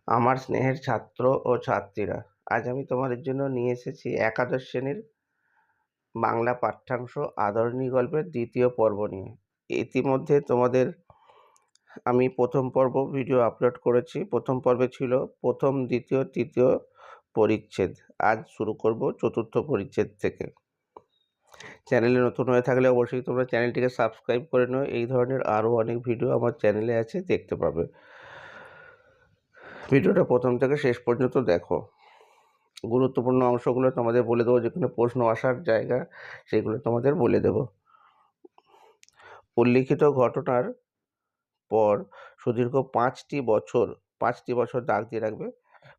আমার স্নেহের ছাত্র ও ছাত্রীরা, আজ আমি তোমাদের জন্য নিয়ে এসেছি একাদশ শ্রেণীর বাংলা পাঠ্যাংশ আদরণী গল্পের দ্বিতীয় পর্ব নিয়ে। ইতিমধ্যে তোমাদের আমি প্রথম পর্ব ভিডিও আপলোড করেছি। প্রথম পর্বে ছিল প্রথম, দ্বিতীয়, তৃতীয় পরিচ্ছেদ। আজ শুরু করব চতুর্থ পরিচ্ছেদ থেকে। চ্যানেলে নতুন হয়ে থাকলে অবশ্যই তোমরা চ্যানেলটিকে সাবস্ক্রাইব করে নিও। এই ধরনের আরও অনেক ভিডিও আমার চ্যানেলে আছে, দেখতে পাবে। ভিডিওটা প্রথম থেকে শেষ পর্যন্ত দেখো। গুরুত্বপূর্ণ অংশগুলো তোমাদের বলে দেবো, যেখানে প্রশ্ন আসার জায়গা সেগুলো তোমাদের বলে দেব। উল্লিখিত ঘটনার পর সুদীর্ঘ 5টি বছর দাগ দিয়ে রাখবে।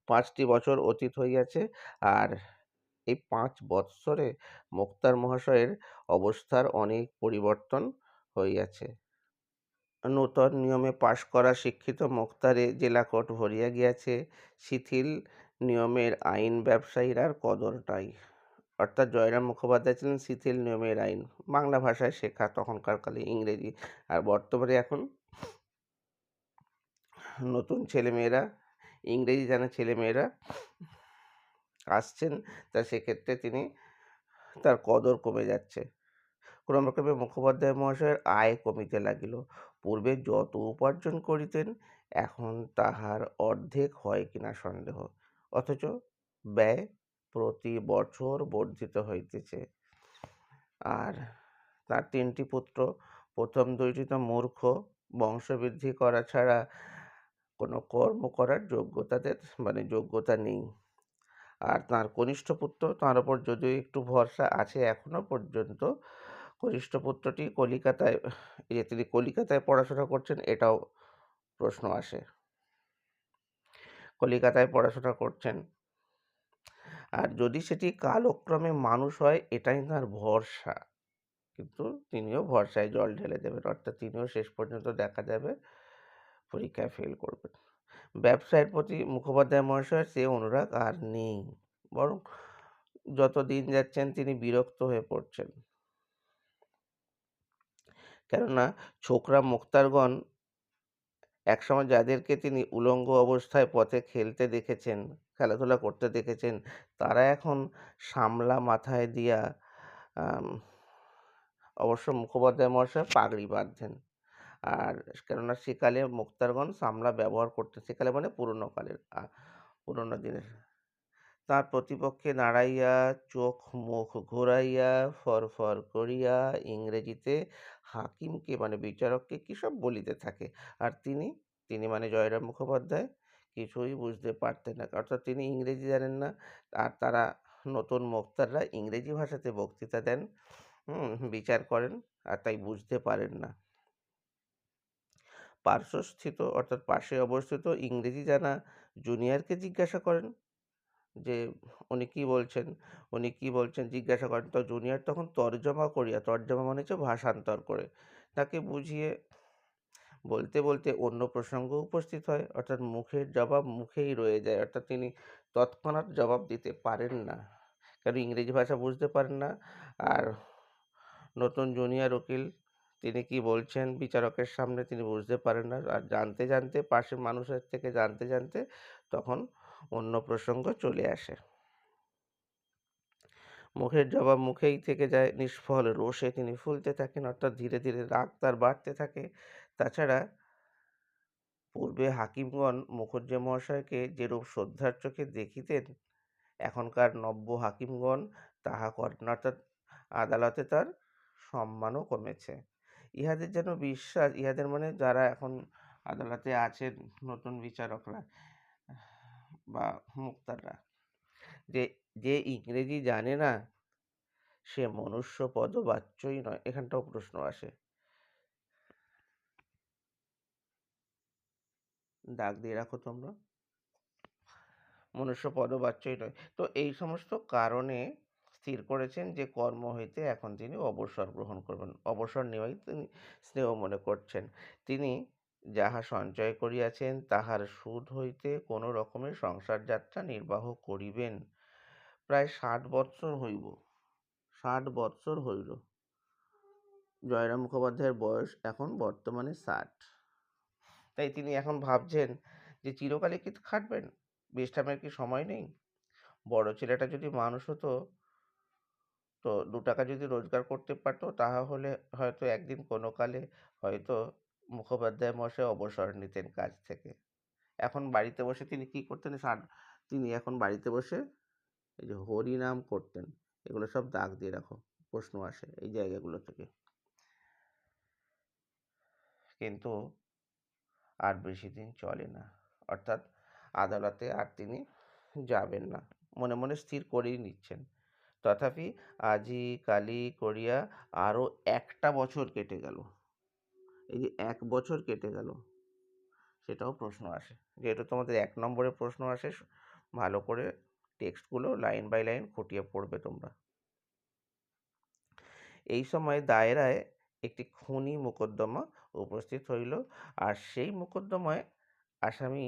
5টি বছর অতীত হয়ে গেছে, আর এই 5 বৎসরে মোক্তার মহাশয়ের অবস্থার অনেক পরিবর্তন হয়ে গেছে। নূতন নিয়মে পাশ করা শিক্ষিত মোক্তারে জেলা কোর্ট ভরিয়া গিয়াছে, শিথিল নিয়মের আইন ব্যবসায়ীর আর কদর নাই। অর্থাৎ জয়রাম মুখোপাধ্যায় ছিলেন শিথিল নিয়মের আইন, বাংলা ভাষায় শেখা, তখনকার কালে ইংরেজি। আর বর্তমানে এখন নতুন ছেলেমেয়েরা, ইংরেজি জানা ছেলেমেয়েরা আসছেন, তা সেক্ষেত্রে তার কদর কমে যাচ্ছে। ক্রমক্রমে মুখোপাধ্যায় মহাশয়ের আয় কমিতে লাগিল। পূর্বে যত উপার্জন করিতেন, এখন তাহার অর্ধেক হয় কিনা সন্দেহ, অথচ ব্যয় প্রতি বছর বর্ধিত হইতেছে। আর তার 3টি পুত্র, প্রথম 2টি তো মূর্খ, বংশবৃদ্ধি করা ছাড়া কোনো কর্ম করার যোগ্যতা নেই। আর তার কনিষ্ঠ পুত্র, তার ওপর যদিও একটু ভরসা আছে এখনো পর্যন্ত। কনিষ্ঠ পুত্রটি তিনি কলিকাতায় পড়াশোনা করছেন, এটাও প্রশ্ন আসে। কলিকাতায় পড়াশোনা করছেন, আর যদি সেটি কালক্রমে মানুষ হয় এটাই তার ভরসা, কিন্তু তিনিও ভরসায় জল ঢেলে দেবেন, অর্থাৎ তিনিও শেষ পর্যন্ত দেখা যাবে পরীক্ষায় ফেল করবেন। ব্যবসায়ের প্রতি মুখোপাধ্যায় মহাশয়ের সে অনুরাগ আর নেই, বরং যত দিন যাচ্ছেন তিনি বিরক্ত হয়ে পড়ছেন। কেননা ছোকরা মোক্তারগণ একসময় যাদেরকে তিনি উলঙ্গ অবস্থায় পথে খেলাধুলা করতে দেখেছেন, তারা এখন সামলা মাথায় দিয়া, অবশ্য মুখোপাধ্যায় মহাশয় পাগড়ি বাঁধতেন। আর কেননা সেকালে মোক্তারগণ সামলা ব্যবহার করতে, সেকালে মানে পুরনো দিনের। তার প্রতিপক্ষে দাঁড়াইয়া চোখ মুখ ঘুরাইয়া ফরফর করিয়া ইংরেজিতে হাকিমকে মানে বিচারককে কী সব বলিতে থাকে। আর তিনি মানে জয়রাম মুখোপাধ্যায় কিছুই বুঝতে পারতেন না, অর্থাৎ তিনি ইংরেজি জানেন না। আর তারা নতুন মোক্তাররা ইংরেজি ভাষাতে বক্তৃতা দেন, বিচার করেন, আর তাই বুঝতে পারেন না। পার্শ্বস্থিত অর্থাৎ পাশে অবস্থিত ইংরেজি জানা জুনিয়রকে জিজ্ঞাসা করেন যে উনি কি বলছেন জিজ্ঞাসা করেন। তো জুনিয়র তখন তর্জমা মানে হচ্ছে ভাষান্তর করে তাকে বুঝিয়ে বলতে বলতে অন্য প্রসঙ্গ উপস্থিত হয়, অর্থাৎ মুখের জবাব মুখেই রয়ে যায়, অর্থাৎ তিনি তৎক্ষণাৎ জবাব দিতে পারেন না, কারণ ইংরেজি ভাষা বুঝতে পারেন না। আর নতুন জুনিয়র উকিল তিনি কি বলছেন বিচারকের সামনে তিনি বুঝতে পারেন না, আর জানতে জানতে পাশের মানুষের থেকে জানতে তখন অন্য প্রসঙ্গ চলে আসে। মুখের জবাব মুখেই থেকে যায়, নিষ্ফল রোষে তিনি ফুলতে থাকেন, অর্থাৎ ধীরে ধীরে রাগ তার বাড়তে থাকে। তাছাড়া পূর্বে হাকিমগণ মুখুজ্জে মহাশয়কে যেরূপ শ্রদ্ধার চোখে দেখিতেন, এখনকার নব্য হাকিমগণ তাহা করেন, অর্থাৎ আদালতে তার সম্মানও কমেছে। ইহাদের মানে যারা এখন আদালতে আছেন, নতুন বিচারকরা বা মুক্তাররা, যে যে ইংরেজি জানে না সে মনুষ্য পদবাচ্যই নয়। এখানটাও প্রশ্ন আসে, দাগ দিয়ে রাখো তোমরা, মনুষ্য পদবাচ্যই নয়। তো এই সমস্ত কারণে স্থির করেছেন যে কর্ম হইতে এখন তিনি অবসর গ্রহণ করবেন, অবসর নেওয়াই তিনি স্নেহ মনে করছেন। তিনি যাহা সঞ্চয় করিয়াছেন তাহার সুদ হইতে কোনো রকমের সংসার যাত্রা নির্বাহ করিবেন। প্রায় 60 বৎসর হইল। জয়রাম মুখোপাধ্যায়ের বয়স এখন বর্তমানে 60। তাই তিনি এখন ভাবছেন যে চিরকালই কি খাটবেন? বিশ্রামের কি সময় নেই? বড় ছেলেটা যদি মানুষ হতো, তো ৳২ যদি রোজগার করতে পারত, তাহলে হয়তো একদিন কোনো কালে হয়তো মুখোপাধ্যায় মশাই অবসর নিতেন কাজ থেকে। এখন বাড়িতে বসে তিনি কি করতেন? তিনি এখন বাড়িতে বসে এই যে হরিনাম করতেন। এগুলো সব দাগ দিয়ে রাখো, প্রশ্ন আসে এই জায়গাগুলো থেকে। কিন্তু আর বেশি দিন চলে না, অর্থাৎ আদালতে আর তিনি যাবেন না, মনে মনে স্থির করেই নিচ্ছেন। তথাপি আজি কালি করিয়া আরও একটা বছর কেটে গেল। এই যে 1 বছর কেটে গেল, সেটাও প্রশ্ন আসে। যেহেতু তোমাদের 1 নম্বরের প্রশ্ন আসে, ভালো করে টেক্সটগুলো লাইন বাই লাইন খুঁটিয়ে পড়বে তোমরা। এই সময় দায়রায় একটি খুনি মোকদ্দমা উপস্থিত হইল, আর সেই মোকদ্দমায় আসামি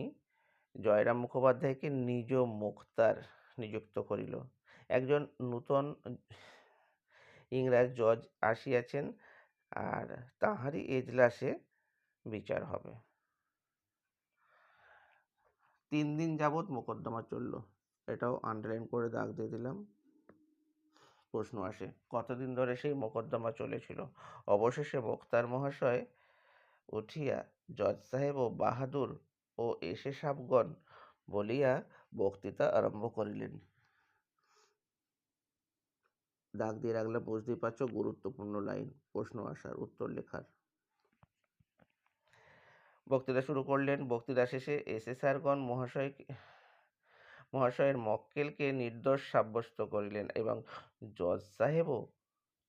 জয়রাম মুখোপাধ্যায়কে নিজ মোক্তার নিযুক্ত করিল। একজন নূতন ইংরাজ জজ আসিয়াছেন, আর তাহারই এজলাসে বিচার হবে। 3 দিন যাবৎ মোকদ্দমা চলল, এটাও আন্ডারলাইন করে দাগ দিয়ে দিলাম। প্রশ্ন আসে, কতদিন ধরে সেই মোকদ্দমা চলেছিল? অবশেষে মোক্তার মহাশয় উঠিয়া জজ সাহেব ও বাহাদুর ও এসে সাবগণ বলিয়া বক্তৃতা আরম্ভ করিলেন। দাগ দিয়ে রাখলে বুঝতেই পারছো, গুরুত্বপূর্ণ লাইন, প্রশ্ন আসার, উত্তর লেখার। বক্তৃতা শুরু করলেন। বক্তৃতা শেষে এসেসারগণ মহাশয়ের মক্কেলকে নির্দোষ সাব্যস্ত করিলেন এবং জজ সাহেবও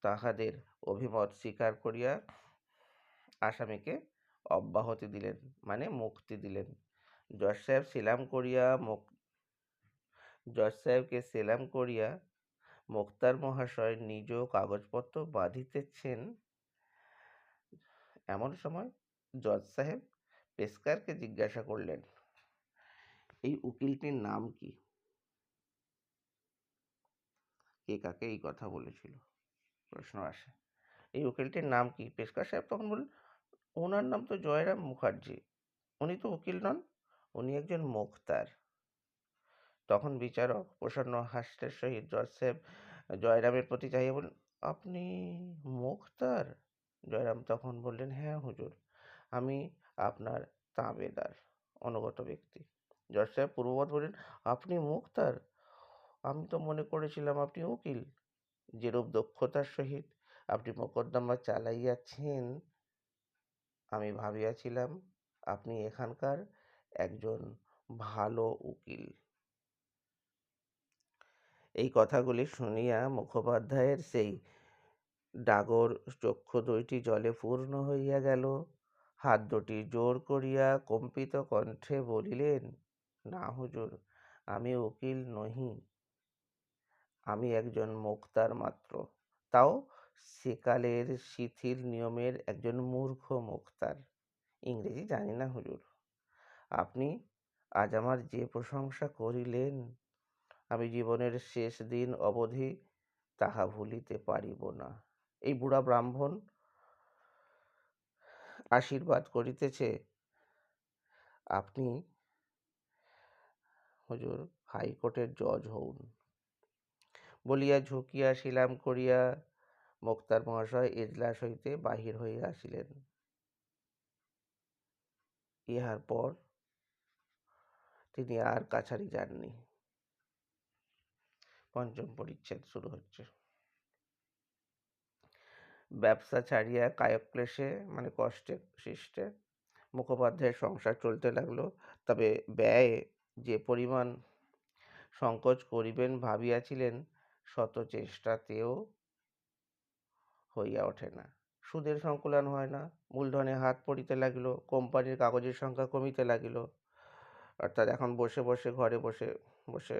তাহাদের অভিমত স্বীকার করিয়া আসামিকে অব্যাহতি দিলেন, মানে মুক্তি দিলেন। জজ সাহেবকে সেলাম করিয়া মোক্তার মহাশয় নিজ কাগজপত্র বাঁধিতেছেন, এমন সময় জজ সাহেব পেশকারকে জিজ্ঞাসা করলেন, এই উকিলটির নাম কি? কে কাকে এই কথা বলেছিল? প্রশ্ন আসে, এই উকিলটির নাম কি? পেশকার সাহেব তখন বললেন, ওনার নাম তো জয়রাম মুখার্জি, উনি তো উকিল নন, উনি একজন মোক্তার। তখন বিচারক প্রসন্ন হাস্যের সহিত জজ সাহেব জয়রামের প্রতি চাহিয়া বললেন, আপনি মোক্তার? জয়রাম তখন বললেন, হ্যাঁ হুজুর, আমি আপনার তাবেদার, অনুগত ব্যক্তি। জজ সাহেব পূর্ববৎ বললেন, আপনি মোক্তার? আমি তো মনে করেছিলাম আপনি উকিল। যেরূপ দক্ষতার সহিত আপনি মোকদ্দমা চালাইয়াছেন, আমি ভাবিয়াছিলাম আপনি এখানকার একজন ভালো উকিল। এই কথাগুলি শুনিয়া মুখোপাধ্যায়ের সেই ডাগর চক্ষু দুইটি জলে পূর্ণ হইয়া গেল। হাত দুটি জোর করিয়া কম্পিত কণ্ঠে বলিলেন, না হুজুর, আমি উকিল নহি, আমি একজন মোক্তার মাত্র, তাও সেকালের শিথিল নিয়মের একজন মূর্খ মোক্তার। ইংরেজি জানি না হুজুর। আপনি আজ আমার যে প্রশংসা করিলেন, আমি জীবনের শেষ দিন অবধি তাহা ভুলিতে পারিব না। এই বুড়া ব্রাহ্মণ আশীর্বাদ করিতেছে, আপনি হুজুর হাইকোর্টের জজ হউন। বলিয়া ঝুঁকিয়া শিলাম করিয়া মোক্তার মহাশয় এজলাস হইতে বাহির হইয়া আসিলেন। ইহার পর তিনি আর কাছারি যাননি। পঞ্চম পরিচ্ছেদ শুরু হচ্ছে। ব্যবসা ছাড়িয়া কায়ক্লেশে, মানে কষ্টে সৃষ্টে মুখোপাধ্যায়ের সংসার চলতে লাগলো। তবে ব্যয়ে যে পরিমাণ সংকোচ করিবেন ভাবিয়াছিলেন, শত চেষ্টাতেও হইয়া ওঠে না। সুদের সংকুলান হয় না, মূলধনে হাত পড়িতে লাগিল, কোম্পানির কাগজের সংখ্যা কমিতে লাগিল। অর্থাৎ এখন বসে বসে ঘরে বসে বসে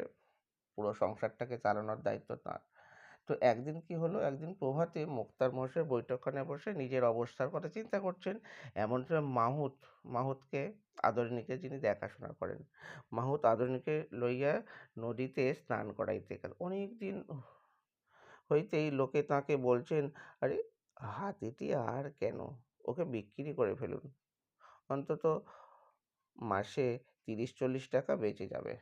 পুরো সংসারটাকে চালানোর দায়িত্ব তাঁর। তো একদিন কি হলো, একদিন প্রভাতে মুক্তার মশাই বৈঠকখানে বসে নিজের অবস্থার কথা চিন্তা করছেন। এমন সময় মাহুতকে, আদরিণীকে যিনি দেখাশোনা করেন, মাহুত আদরিণীকে লইয়া নদীতে স্নান করাইতে গেল। অনেক দিন হইতেই লোকে তাঁকে বলছেন, আরে হাতিটি আর কেন, ওকে বিক্রি করে ফেলুন, অন্তত মাসে 30-40 টাকা বেঁচে যাবে।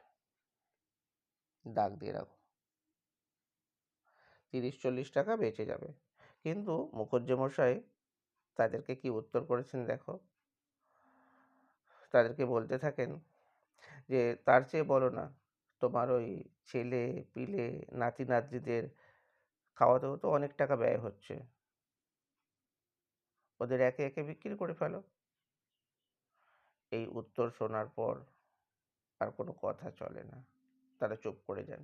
দাগ দিয়ে রাখো, 30-40 টাকা বেঁচে যাবে। কিন্তু মুখুজ্যেমশাই তাদেরকে কি উত্তর করেছেন দেখো। তাদেরকে বলতে থাকেন যে তার চেয়ে বলো না, তোমার ওই ছেলে পিলে নাতি নাতনিদের খাওয়াতেও তো অনেক টাকা ব্যয় হচ্ছে, ওদের একে একে বিক্রি করে ফেলো। এই উত্তর শোনার পর আর কোনো কথা চলে না, তারা চুপ করে যান।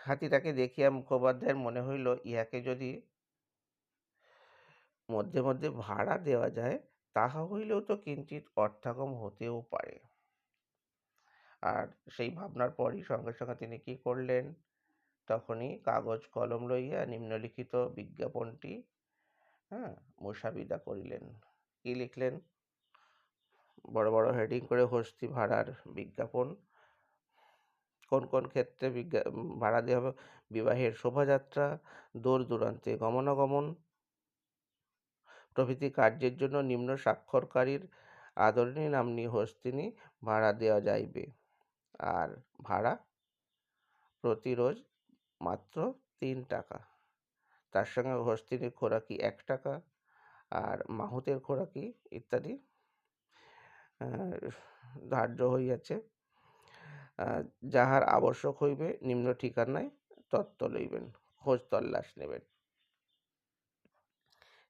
হাতিটাকে দেখিয়া মুখোপাধ্যায়ের মনে হইল ইহাকে যদি মধ্যে মধ্যে ভাড়া দেওয়া যায় তাহা হইলেও তো কিঞ্চিৎ অর্থাগম হতেও পারে। আর সেই ভাবনার পরই সঙ্গে সঙ্গে তিনি কি করলেন, তখনই কাগজ কলম লইয়া নিম্নলিখিত বিজ্ঞাপনটি মুসাবিদা করিলেন। কি লিখলেন? বড় বড় হেডিং করে হস্তি ভাড়ার বিজ্ঞাপন। কোন কোন ক্ষেত্রে ভাড়া দেওয়া হবে? বিবাহের শোভাযাত্রা, দূর দূরান্তে গমনাগমন প্রভৃতি কার্যের জন্য নিম্ন স্বাক্ষরকারীর আদরিণী নাম্নী হস্তিনী ভাড়া দেওয়া যাইবে। আর ভাড়া প্রতি রোজ মাত্র 3 টাকা। তার সঙ্গে হস্তিনীর খোরাকি 1 টাকা, আর মাহুতের খোরাকি ইত্যাদি ধার্য হইয়াছে। যাহার আবশ্যক হইবে নিম্ন ঠিকানায় তত্ত্ব লইবেন, খোঁজ তল্লাশ নেবেন।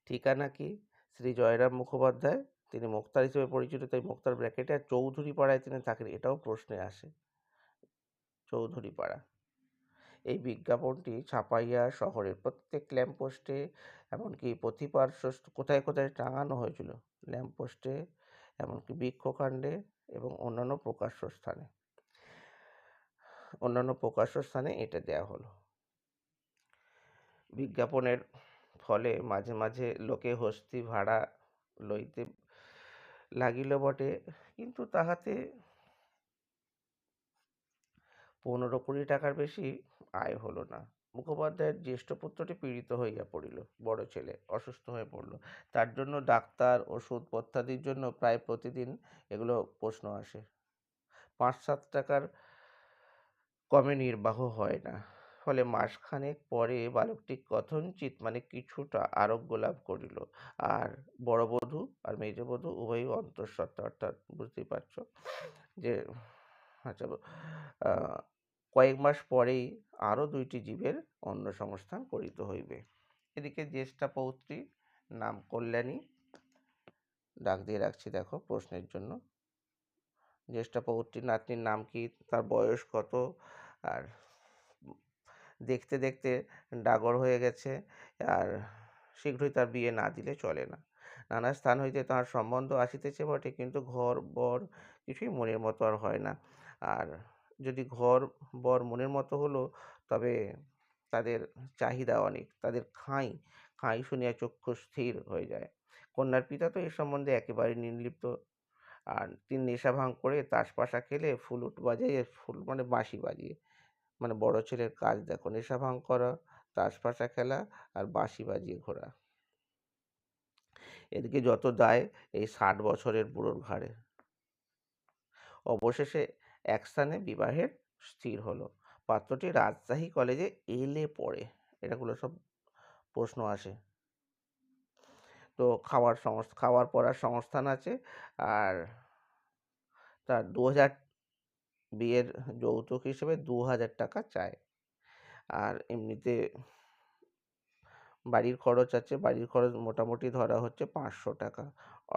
ঠিকানা কি? শ্রী জয়রাম মুখোপাধ্যায়, তিনি মোক্তার হিসেবে পরিচিত, তাই মোক্তার ব্র্যাকেটে। আর চৌধুরী পাড়ায় তিনি থাকেন, এটাও প্রশ্নে আসে, চৌধুরী পাড়া। এই বিজ্ঞাপনটি ছাপাইয়া শহরের প্রত্যেক ল্যাম্পপোস্টে, এমনকি পথিপার্শ্বস্থ কোথায় কোথায় টাঙানো হয়েছিল, ল্যাম্পপোস্টে, এমনকি বৃক্ষকাণ্ডে এবং অন্যান্য প্রকাশ্য স্থানে এটা দেয়া হলো। বিজ্ঞাপনের ফলে মাঝে মাঝে লোকে হস্তি ভাড়া লইতে লাগিল বটে, কিন্তু তাহাতে 15-20 টাকার বেশি আয় হলো না। মুখোপাধ্যায়ের জ্যেষ্ঠ পুত্রটি পীড়িত হইয়া পড়িল, বড় ছেলে অসুস্থ হয়ে পড়ল। তার জন্য ডাক্তার, ওষুধ পথ্যাদির জন্য প্রায় প্রতিদিন এগুলো প্রশ্ন আসে। 5-7 টাকার কমে নির্বাহ হয় না। ফলে মাসখানেক পরে বালকটি কথঞ্চিৎ কিছুটা আরোগ্য লাভ করিল। আর বড় বধূ আর মেজবধূ উভয়ই অন্তঃসত্ত্বা, অর্থাৎ বুঝতেই পারছ যে আচ্ছা, কয়েক মাস পরেই আরও 2টি জীবের অন্ন সংস্থান করিতে হইবে। এদিকে জ্যেষ্ঠা পৌত্রী, নাম কল্যাণী, দাগ দিয়ে রাখছি দেখো প্রশ্নের জন্য। জ্যেষ্ঠা পৌত্রীর নাতনির নাম কি, তার বয়স কত, আর দেখতে দেখতে ডাগর হয়ে গেছে, আর শীঘ্রই তার বিয়ে না দিলে চলে না। নানা স্থান হইতে তাহার সম্বন্ধ আসিতেছে বটে, কিন্তু ঘর বর কিছুই মনের মতো আর হয় না। আর যদি ঘর বর মনের মতো হলো, তবে তাদের চাহিদা অনেক, তাদের খাই শুনিয়া চক্ষু স্থির হয়ে যায়। কন্যার পিতা তো এ সম্বন্ধে একেবারে নির্লিপ্ত। আর তিনি নেশা ভাঙ করে তাসপাশা খেলে ফুলুট বাজাইয়ে, ফুল বাঁশি বাজিয়ে, বড় ছেলের কাজ দেখো, নেশা ভাঙ করা, তাসপাশা খেলা আর বাঁশি বাজিয়ে ঘোরা। এদিকে যত দায় এই 60 বছরের বুড়োর ঘাড়ে। অবশেষে এক স্থানে বিবাহের স্থির হলো। পাত্রটি রাজশাহী কলেজে এলে পড়ে। এটাগুলো সব প্রশ্ন আসে। তো খাওয়ার পড়ার সংস্থান আছে, আর তার 2000 বিয়ের যৌতুক হিসেবে 2000 টাকা চায়। আর এমনিতে বাড়ির খরচ আছে, বাড়ির খরচ মোটামুটি ধরা হচ্ছে 500 টাকা,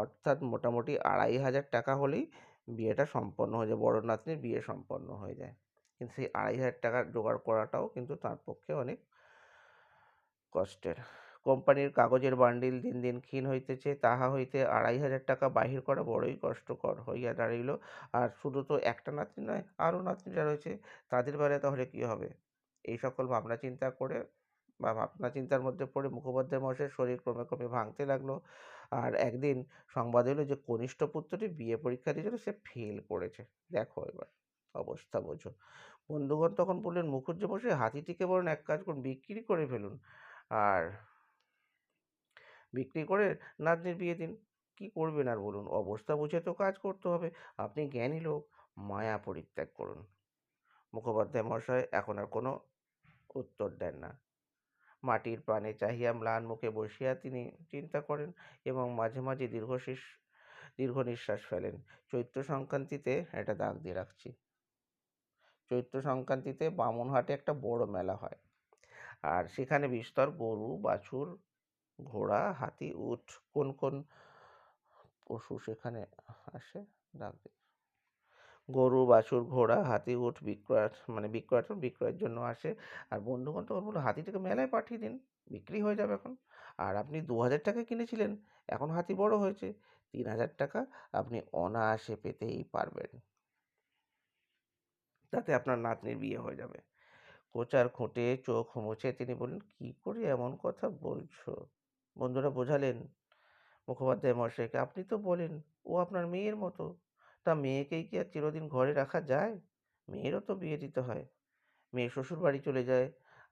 অর্থাৎ মোটামুটি 2500 টাকা হলেই বিয়েটা সম্পন্ন হয়ে যায়, বড় নাতনির বিয়ে সম্পন্ন হয়ে যায়। কিন্তু সেই 2500 টাকা জোগাড় করাটাও কিন্তু তার পক্ষে অনেক কষ্টের। কোম্পানির কাগজের বান্ডিল দিন দিন ক্ষীণ হইতেছে, তাহা হইতে 2500 টাকা বাহির করা বড়ই কষ্টকর হইয়া দাঁড়াইল। আর শুধু তো একটা নাতনি নয়, আরও নাতনিরা রয়েছে, তাদের বেলায় তাহলে কী হবে? এই সকল ভাবনা চিন্তার মধ্যে পড়ে মুখোপাধ্যায় মশাইয়ের শরীর ক্রমে ক্রমে ভাঙতে লাগলো। আর একদিন সংবাদ এলো যে কনিষ্ঠ পুত্রটি বিয়ে পরীক্ষা দিয়েছিল, সে ফেল করেছে। দেখো এবার অবস্থা বোঝো। বন্ধুগণ তখন বললেন, মুখুজ্যেমশাই, হাতিটিকে বরং এক কাজ করুন, বিক্রি করে ফেলুন, আর বিক্রি করে নাতনির বিয়ে দিন। কি করবেন আর বলুন? অবস্থা বুঝে তো কাজ করতে হবে। আপনি জ্ঞানী লোক, মায়া পরিত্যাগ করুন। মুখোপাধ্যায় মহাশয় এখন আর কোনো উত্তর দেন না। মাটির পানে চাহিয়া ম্লান মুখে বসিয়া তিনি চিন্তা করেন এবং মাঝে মাঝে দীর্ঘ নিঃশ্বাস ফেলেন। চৈত্র সংক্রান্তিতে একটা দাগ দিয়ে রাখছি। চৈত্র সংক্রান্তিতে বামুনহাটে একটা বড় মেলা হয়, আর সেখানে বিস্তর গরু, বাছুর, ঘোড়া, হাতি, উট, কোন কোন পশু সেখানে আসে, দাগ দিই। গরু, বাছুর, ঘোড়া, হাতি, উট বিক্রয়ের জন্য আসে। আর বন্ধুগণ তখন বলল, হাতিটাকে মেলায় পাঠিয়ে দিন, বিক্রি হয়ে যাবে এখন। আর আপনি 2000 টাকায় কিনেছিলেন, এখন হাতি বড় হয়েছে, 3000 টাকা আপনি অনায়াসে পেতেই পারবেন। তাতে আপনার নাতনির বিয়ে হয়ে যাবে। কোচার খুঁটে চোখ মুছে তিনি বললেন, কি করে এমন কথা বলছো? বন্ধুরা বোঝালেন মুখোপাধ্যায় মশাইকে, আপনি তো বলেন ও আপনার মেয়ের মতো। তা মেয়েকেই কি আর চিরদিন ঘরে রাখা যায়? মেয়েরও তো বিয়ে দিতে হয়। মেয়ে শ্বশুর বাড়ি চলে যায়,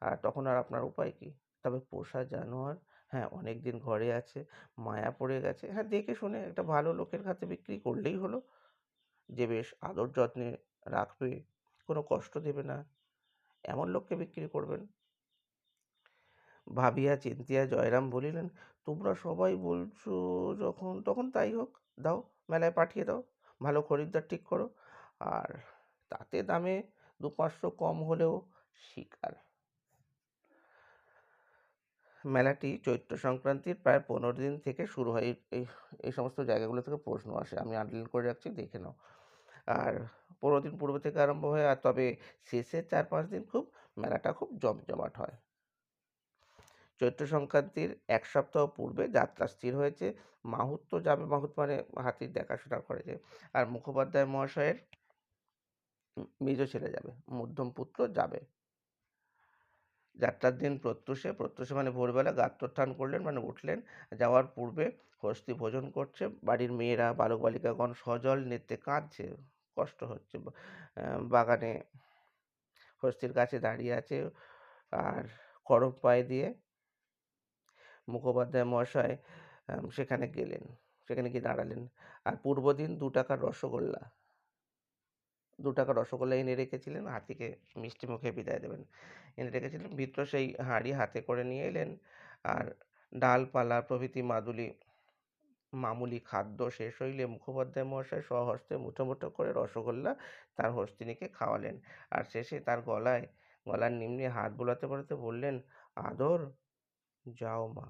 আর তখন আর আপনার উপায় কি? তবে পোষা জানোয়ার, হ্যাঁ, অনেক দিন ঘরে আছে, মায়া পড়ে গেছে, হ্যাঁ, দেখে শুনে একটা ভালো লোকের কাছে বিক্রি করলেই হলো, যে বেশ আদর যত্নে রাখবে, কোনো কষ্ট দেবে না, এমন লোককে বিক্রি করবেন। ভাবিয়া চিন্তিয়া জয়রাম বলিলেন, তোমরা সবাই বলছো যখন, তখন তাই হোক। দাও, মেলায় পাঠিয়ে দাও, ভালো খরিদ্দার ঠিক করো, আর তাতে দামে 2-500 কম হলেও স্বীকার। মেলাটি চৈত্র সংক্রান্তির প্রায় 15 দিন থেকে শুরু হয়। এই এই সমস্ত জায়গাগুলো থেকে প্রশ্ন আসে, আমি আন্ডারলাইন করে রাখছি, দেখে নাও। আর 15 দিন পূর্ব থেকে আরম্ভ হয়, আর তবে শেষের 4-5 দিন মেলাটা খুব জমজমাট হয়। চৈত্র সংক্রান্তির 1 সপ্তাহ পূর্বে যাত্রা স্থির হয়েছে। মাহুত তো যাবে, মাহুত মানে হাতির দেখাশোনা করে যে। আর মুখোপাধ্যায় মহাশয়ের মেজ ছেলে যাবে, মধ্যম পুত্র যাবে। যাত্রার দিন প্রত্যুষে মানে ভোরবেলা গাত্রোত্থান করলেন, মানে উঠলেন। যাওয়ার পূর্বে হস্তি ভোজন করছে। বাড়ির মেয়েরা, বালক বালিকাগণ সজল নেত্রে কাঁদছে, কষ্ট হচ্ছে। বাগানে হস্তির কাছে দাঁড়িয়ে আছে, আর করম পায়ে দিয়ে মুখোপাধ্যায় মহাশয় সেখানে গেলেন, সেখানে গিয়ে দাঁড়ালেন। আর পূর্বদিন 2 টাকার রসগোল্লা 2 টাকার রসগোল্লা এনে রেখেছিলেন, হাতিকে মিষ্টি মুখে বিদায় দেবেন, এনে রেখেছিলেন। ভৃত্য সেই হাঁড়ি হাতে করে নিয়ে এলেন। আর ডালপালা প্রভৃতি মামুলি খাদ্য শেষ হইলে মুখোপাধ্যায় মহাশয় স্বহস্তে মুঠো মুঠো করে রসগোল্লা তার হস্তিনীকে খাওয়ালেন। আর শেষে তার গলার নিম্নে হাত বোলাতে বোলাতে বললেন, আদর, যাও মা,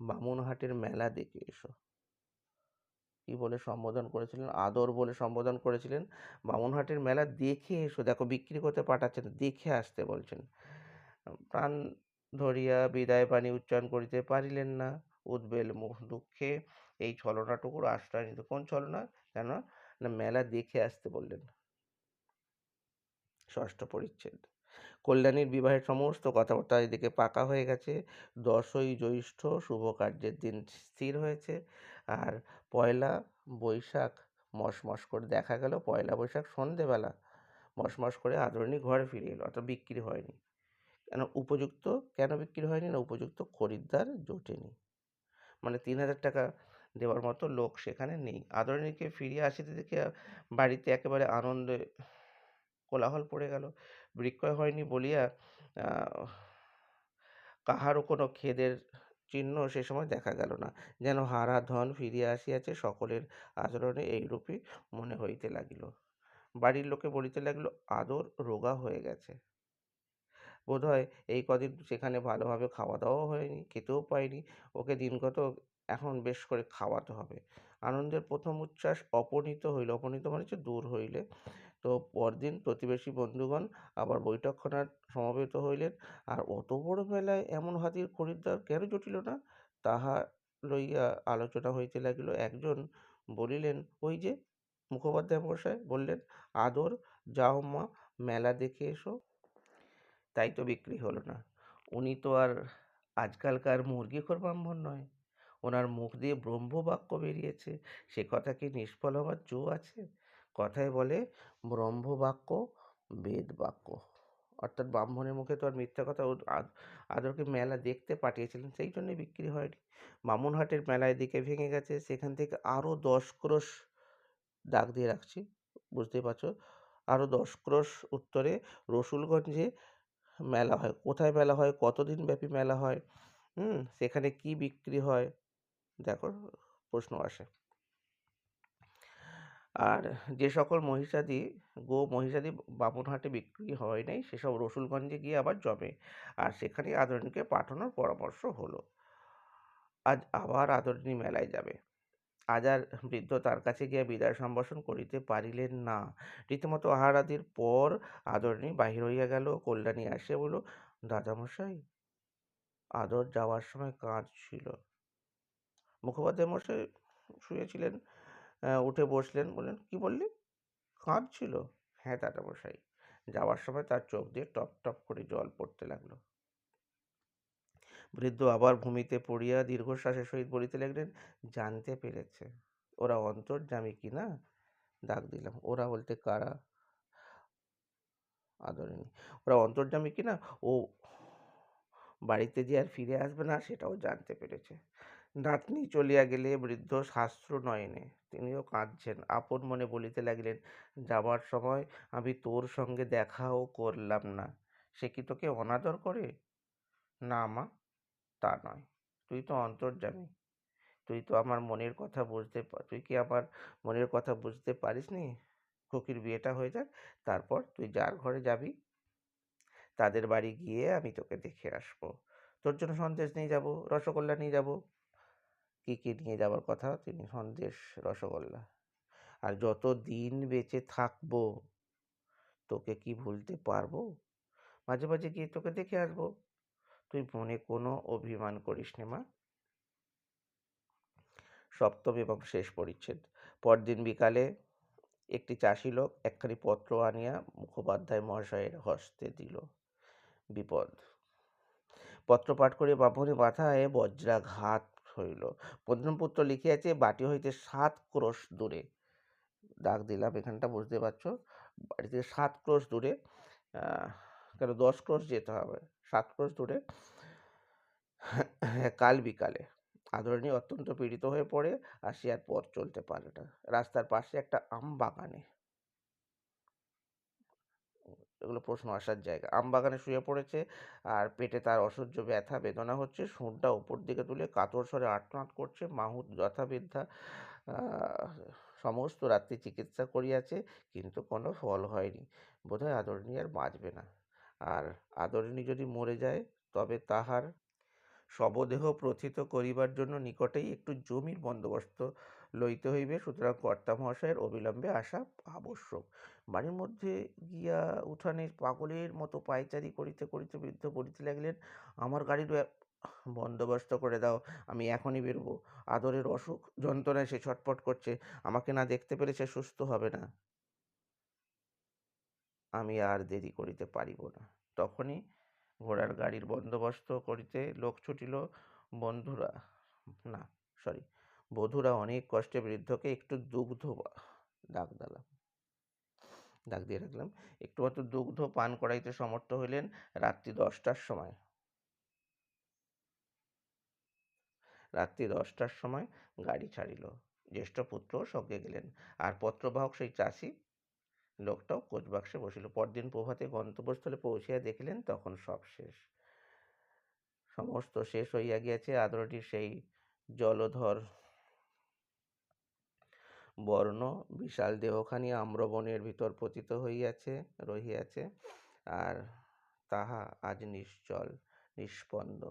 বামুনহাটের মেলা দেখে এসো। কি বলে সম্বোধন করেছিলেন? আদর বলে সম্বোধন করেছিলেন। বামুনহাটের মেলা দেখে এসো, দেখো বিক্রি করতে পাঠাচ্ছেন, দেখে আসতে বলছেন। প্রাণ ধরিয়া বিদায় বাণী উচ্চারণ করিতে পারিলেন না। উদ্বেল মুখ দুঃখে এই ছলনাটুকুর আশ্রয় নিত। কোন ছলনা? কেন না, মেলা দেখে আসতে বললেন। ষষ্ঠ পরিচ্ছেদ। কল্যাণীর বিবাহের সমস্ত কথাবার্তা এদিকে পাকা হয়ে গেছে। 10ই জ্যৈষ্ঠ শুভ কার্যের দিন স্থির হয়েছে। আর পয়লা বৈশাখ মশমশ করে দেখা গেল, পয়লা বৈশাখ সন্ধেবেলা মশমশ করে আদরণী ঘরে ফিরে এলো, অর্থাৎ বিক্রি হয়নি। কেন বিক্রি হয়নি? না, উপযুক্ত খরিদ্দার জোটেনি, মানে 3000 টাকা দেওয়ার মতো লোক সেখানে নেই। আদরণীকে ফিরিয়ে আসিতে দেখে বাড়িতে একেবারে আনন্দে কোলাহল পড়ে গেল। বিক্রয় হয়নি বলিয়া আহ, কাহারও কোনো খেদের চিহ্ন সে সময় দেখা গেল না। যেন হারা ধন ফিরিয়া আসিয়াছে, সকলের আচরণে এইরূপই মনে হইতে লাগিল। বাড়ির লোকে বলিতে লাগলো, আদর রোগা হয়ে গেছে, বোধহয় এই কদিন সেখানে ভালোভাবে খাওয়া দাওয়াও হয়নি, খেতেও পায়নি, ওকে দিনগত এখন বেশ করে খাওয়াতে হবে। আনন্দের প্রথম উচ্ছ্বাস অপনীত হইল, অপনীত মানে হচ্ছে দূর হইলে। তো পরদিন প্রতিবেশী বন্ধুগণ আবার বৈঠকখানায় সমবেত হইলেন। আর অত বড় মেলায় এমন হাতির খরিদ্দার কেন জুটিল না, তাহা লইয়া আলোচনা হইতে লাগিল। একজন বলিলেন, ওই যে মুখোপাধ্যায় মশাই বললেন, আদর, যাও মা, মেলা দেখে এসো, তাই তো বিক্রি হলো না। উনি তো আর আজকালকার মুরগিখোর ব্রাহ্মণ নয়, ওনার মুখ দিয়ে ব্রহ্মবাক্য বেরিয়েছে, সে কথা কি নিষ্ফল হবার জো আছে? কথায় বলে, ব্রহ্মবাক্য বেদ বাক্য। অর্থাৎ ব্রাহ্মণের মুখে তো আর মিথ্যা কথা আদরকে মেলা দেখতে পাঠিয়েছিলেন, সেই জন্যই বিক্রি হয়নি। বামুনহাটের মেলা এদিকে ভেঙে গেছে, সেখান থেকে আরও 10 ক্রোশ দাগ দিয়ে রাখছি, বুঝতেই পারছো, আরও 10 ক্রোশ উত্তরে রসুলগঞ্জে মেলা হয়। কোথায় মেলা হয়, কতদিন ব্যাপী মেলা হয়, সেখানে কি বিক্রি হয়, দেখো প্রশ্ন আসে। আর যে সকল মহিষাদি বামুনহাটে বিক্রি হয় নাই, সেসব রসুলগঞ্জে গিয়ে আবার জমে, আর সেখানে আদরণীকে পাঠানোর পরামর্শ হলো। আজ আবার আদরণী মেলায় যাবে। আজ আর বৃদ্ধ তার কাছে গিয়া বিদায় সম্ভাষণ করিতে পারিলেন না। রীতিমতো আহারাদির পর আদরণী বাহির হইয়া গেল। কল্যাণী আসিয়া বলল, দাদামশাই, আদর যাওয়ার সময় কাঁদছিল। মুখোপাধ্যায় মশাই শুয়েছিলেন, উঠে বসলেন, বললেন, কি বললি, কাঁদছিল? হ্যাঁ দাদামশাই, যাওয়ার সময় তার চোখ দিয়ে টপ টপ করে জল পড়তে লাগলো। বৃদ্ধ আবার ভূমিতে পড়িয়া দীর্ঘশ্বাসের সহিত বলিতে লাগলেন, জানতে পেরেছে ওরা অন্তর্যামী কিনা। ডাক দিলাম। ওরা বলতে কারা? আদরিনী। ওরা অন্তর্যামী কিনা ও বাড়িতে যে আর ফিরে আসবে না সেটাও জানতে পেরেছে। নাতনি চলিয়া গেলে বৃদ্ধ শাস্ত্র নয়নে তিনিও কাঁদছেন, আপন মনে বলিতে লাগলেন, যাবার সময় আমি তোর সঙ্গে দেখাও করলাম না, সে কি তোকে অনাদর করে? না মা, তা নয়, তুই তো অন্তর্যামী, তুই কি আমার মনের কথা বুঝতে পারিসনি? খুকির বিয়েটা হয়ে যাক, তারপর তুই যার ঘরে যাবি, তাদের বাড়ি গিয়ে আমি তোকে দেখে আসবো। তোর জন্য সন্দেশ নিয়ে যাব, রসগোল্লা নিয়ে যাব। কি কি নিয়ে যাবার কথা? তিনি সন্দেশ, রসগোল্লা। আর যত দিন বেঁচে থাকবো তোকে কি ভুলতে পারবো? মাঝে মাঝে গিয়ে তোকে দেখে আসবো। তুই মনে কোনো অভিমান করিস নে মা। সপ্তম এবং শেষ পরিচ্ছেদ। পরদিন বিকালে একটি চাষি লোক একখানি পত্র আনিয়া মুখোপাধ্যায় মহাশয়ের হস্তে দিল। বিপদ। পত্র পাঠ করিয়া বাপনের মাথায় বজ্রাঘাত হইল। পদ্মপুত্র লিখিয়াছে, বাটি হইতে 7 ক্রোশ দূরে। দাগ দিলাম, এখানটা বুঝতে পারছো, বাড়ি থেকে 7 ক্রোশ দূরে, কেন 10 ক্রোশ যেতে হবে, 7 ক্রোশ দূরে কাল বিকালে আদরণী অত্যন্ত পীড়িত হয়ে পড়ে, সে আর পথ চলতে পারে না। রাস্তার পাশে একটা আম বাগানে, এগুলো প্রশ্ন আসার জায়গা, আম বাগানে শুয়ে পড়েছে, আর পেটে তার অসহ্য ব্যথা বেদনা হচ্ছে, সুরটা উপর দিকে তুলে কাতর স্বরে আর্তনাদ করছে। মাহুত যথাবিদ্যা সমস্ত রাত্রি চিকিৎসা করিয়াছে, কিন্তু কোনো ফল হয়নি। বোধহয় আদরণী আর বাঁচবে না। আর আদরণী যদি মরে যায়, তবে তাহার শবদেহ প্রথিত করিবার জন্য নিকটেই একটু জমির বন্দোবস্ত লইতে হইবে। সুতরাং কর্তামহাশয়ের অবিলম্বে আসা আবশ্যক। বাড়ির মধ্যে গিয়া উঠানে পাগলের মতো পায়চারি করিতে করিতে বৃদ্ধ বলিতে লাগলেন, আমার গাড়ির বন্দোবস্ত করে দাও, আমি এখনই বেরোবো। আদরের অসুখ যন্ত্রণায় সে ছটফট করছে, আমাকে না দেখতে পেলে সে সুস্থ হবে না, আমি আর দেরি করিতে পারিব না। তখনই ঘোড়ার গাড়ির বন্দোবস্ত করিতে লোক ছুটিল। বন্ধুরা না সরি বধূরা অনেক কষ্টে বৃদ্ধকে একটু দাগ দিলাম দাগ দিয়ে রাখলাম, একটু মাত্র দুগ্ধ পান করাইতে সমর্থ হইলেন। রাত্রি 10টার সময় গাড়ি ছাড়িল। জ্যেষ্ঠ পুত্র সঙ্গে গেলেন, আর পত্রবাহক সেই চাষি লোকটাও কোচবাক্সে বসিল। পরদিন প্রভাতে গন্তব্যস্থলে পৌঁছিয়া দেখিলেন, তখন সব শেষ, সমস্ত শেষ হইয়া গিয়াছে। আদরটির সেই জলধর বর্ণ বিশাল দেহখানি আম্রবনের ভিতর পতিত রহিয়াছে, আর তাহা আজ নিশ্চল নিষ্পন্দ।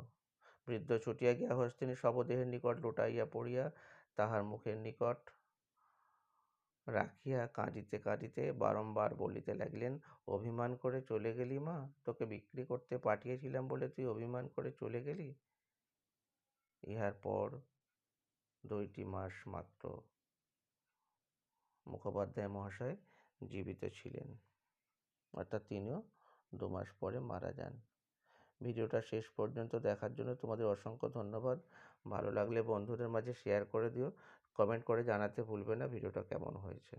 বৃদ্ধ ছুটিয়া গিয়া হস্তিনী শবদেহের নিকট লুটাইয়া পড়িয়া তাহার মুখের নিকট রাখিয়া কাঁদিতে কাঁদিতে বারংবার বলিতে লাগলেন, অভিমান করে চলে গেলি মা, তোকে বিক্রি করতে পাঠিয়েছিলাম বলে তুই অভিমান করে চলে গেলি। ইহার পর 2টি মাস মাত্র মুখোপাধ্যায় মহাশয় জীবিত ছিলেন, অর্থাৎ তিনিও 2 মাস পরে মারা যান। ভিডিওটা শেষ পর্যন্ত দেখার জন্য তোমাদের অসংখ্য ধন্যবাদ। ভালো লাগলে বন্ধুদের মাঝে শেয়ার করে দিও, কমেন্ট করে জানাতে ভুলবে না ভিডিওটা কেমন হয়েছে।